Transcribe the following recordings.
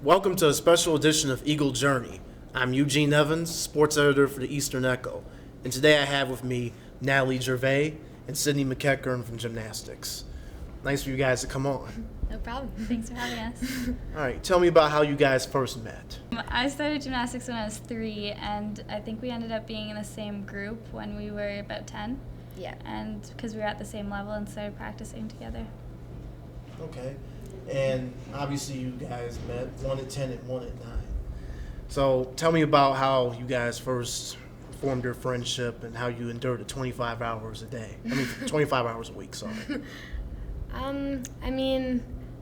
Welcome to a special edition of Eagle Journey. I'm Eugene Evans, sports editor for the Eastern Echo, and today I have with me Natalie Gervais and Sydney McEachern from Gymnastics. Nice for you guys to come on. No problem. Thanks for having us. All right, tell me about how you guys first met. I started gymnastics when I was 3, and I think we ended up being in the same group when we were about 10. Yeah. And because we were at the same level and started practicing together. Okay, and obviously you guys met, one at 10 and one at 9. So tell me about how you guys first formed your friendship and how you endured it 25 hours a day. 25 hours a week, sorry.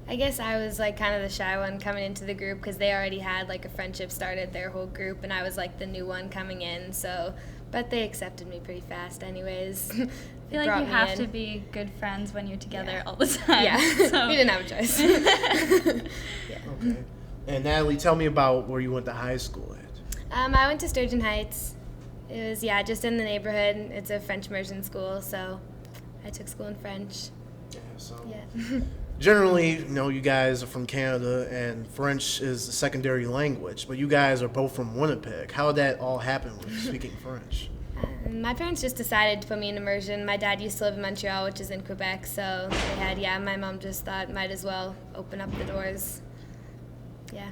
I guess I was like kind of the shy one coming into the group because they already had like a friendship started, their whole group, and I was like the new one coming in. So, but they accepted me pretty fast, anyways. I feel like you have to be good friends when you're together all the time. Yeah, so. we didn't have a choice. Yeah. Okay. And Natalie, tell me about where you went to high school at. I went to Sturgeon Heights. It was just in the neighborhood. It's a French immersion school, so I took school in French. Yeah. So. Yeah. Generally, you guys are from Canada, and French is the secondary language, but you guys are both from Winnipeg. How did that all happen when you're speaking French? My parents just decided to put me in immersion. My dad used to live in Montreal, which is in Quebec, so my mom just thought might as well open up the doors. Yeah.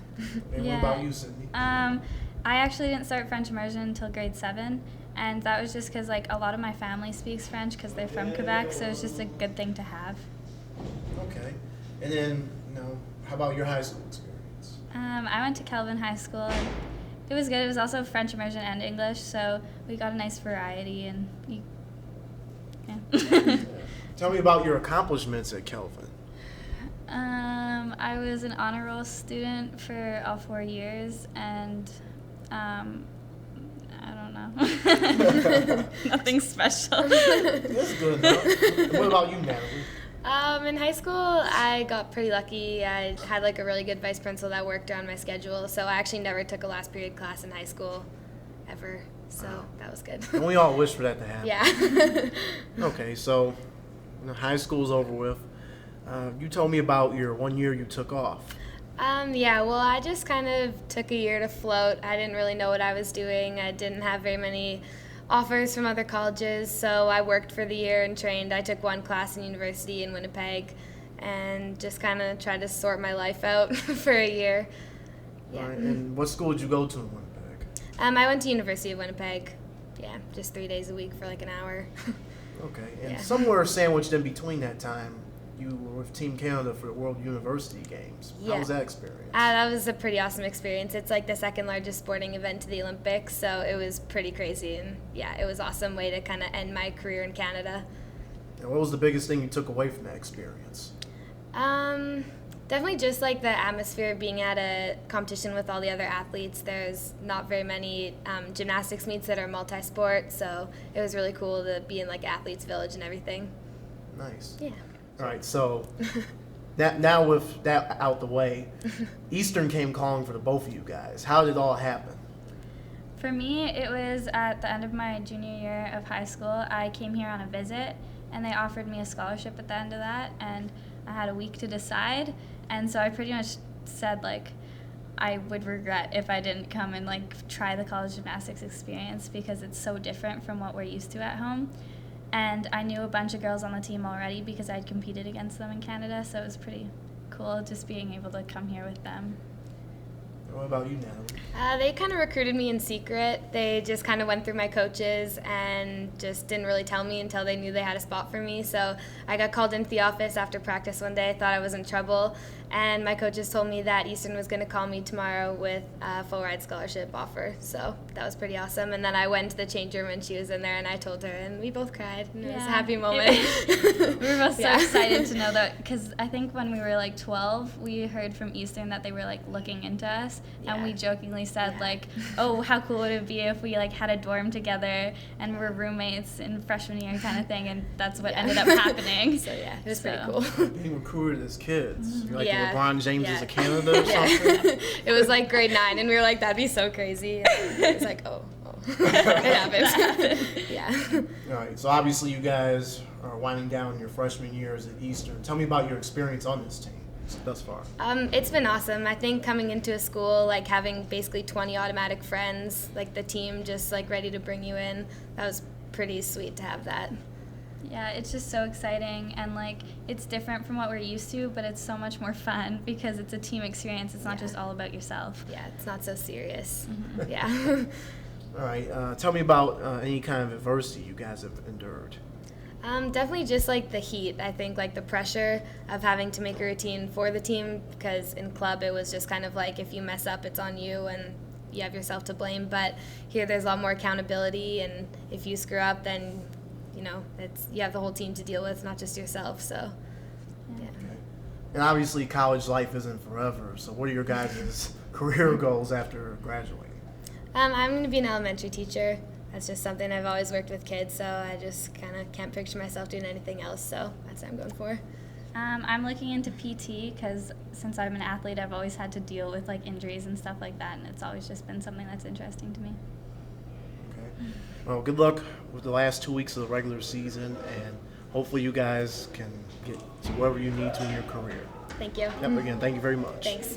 And what about you, Sydney? I actually didn't start French immersion until grade 7, and that was just because a lot of my family speaks French because they're from Quebec, so it's just a good thing to have. Okay. And then, how about your high school experience? I went to Kelvin High School, and it was good. It was also French immersion and English, so we got a nice variety, and Yeah. Tell me about your accomplishments at Kelvin. I was an honor roll student for all 4 years, and I don't know. Nothing special. That's good enough. And what about you, Natalie? In high school, I got pretty lucky. I had like a really good vice principal that worked around my schedule, so I actually never took a last period class in high school, ever. So that was good. And we all wish for that to happen. Yeah. Okay, so high school's over with. You told me about your 1 year you took off. Well, I just kind of took a year to float. I didn't really know what I was doing. I didn't have very many offers from other colleges, so I worked for the year and trained. I took one class in university in Winnipeg and just kind of tried to sort my life out for a year. Yeah. All right, and what school did you go to in Winnipeg? I went to University of Winnipeg. Yeah, just 3 days a week for like an hour. Okay, and Yeah. somewhere sandwiched in between that time, you were with Team Canada for the World University Games. How Yeah. was that experience? That was a pretty awesome experience. It's like the second largest sporting event to the Olympics, so it was pretty crazy. And yeah, it was an awesome way to kind of end my career in Canada. And what was the biggest thing you took away from that experience? Definitely just like the atmosphere of being at a competition with all the other athletes. There's not very many gymnastics meets that are multi-sport, so it was really cool to be in like Athletes Village and everything. Nice. Yeah. All right, so now with that out the way, Eastern came calling for the both of you guys. How did it all happen? For me, it was at the end of my junior year of high school. I came here on a visit, and they offered me a scholarship at the end of that, and I had a week to decide, and so I pretty much said, I would regret if I didn't come and, try the college gymnastics experience because it's so different from what we're used to at home. And I knew a bunch of girls on the team already because I'd competed against them in Canada, so it was pretty cool just being able to come here with them. What about you, Natalie? They kind of recruited me in secret. They just kind of went through my coaches and just didn't really tell me until they knew they had a spot for me. So I got called into the office after practice one day. I thought I was in trouble, and my coaches told me that Eastern was going to call me tomorrow with a full ride scholarship offer. So that was pretty awesome. And then I went to the change room and she was in there, and I told her, and we both cried. And it was a happy moment. We were both so excited to know that, because I think when we were 12, we heard from Eastern that they were looking into us. And we jokingly said oh, how cool would it be if we had a dorm together and we're roommates in freshman year kind of thing, and that's what ended up happening. So it was pretty cool. Being recruited as kids. You're Yeah. LeBron James Yeah. of Canada or something? It was grade 9, and we were that'd be so crazy. And it was oh. It happened. Yeah. All right, so obviously you guys are winding down your freshman years at Eastern. Tell me about your experience on this team. thus far? It's been awesome. I think coming into a school, like having basically 20 automatic friends, like the team just like ready to bring you in, that was pretty sweet to have that. Yeah, it's just so exciting, and like it's different from what we're used to, but it's so much more fun because it's a team experience. It's not just all about yourself. Yeah, it's not so serious. Mm-hmm. Yeah. All right, tell me about any kind of adversity you guys have endured. Definitely just like the heat. I think like the pressure of having to make a routine for the team, because in club it was just kind of like if you mess up, it's on you and you have yourself to blame. But here there's a lot more accountability, and if you screw up, then you have the whole team to deal with, not just yourself. So, yeah. Okay. And obviously, college life isn't forever. So, what are your guys' career goals after graduating? I'm going to be an elementary teacher. That's just something I've always worked with kids, so I just kind of can't picture myself doing anything else. So that's what I'm going for. I'm looking into PT because since I'm an athlete, I've always had to deal with like injuries and stuff like that, and it's always just been something that's interesting to me. Okay. Well, good luck with the last 2 weeks of the regular season, and hopefully you guys can get to wherever you need to in your career. Thank you. Yep, again, thank you very much. Thanks.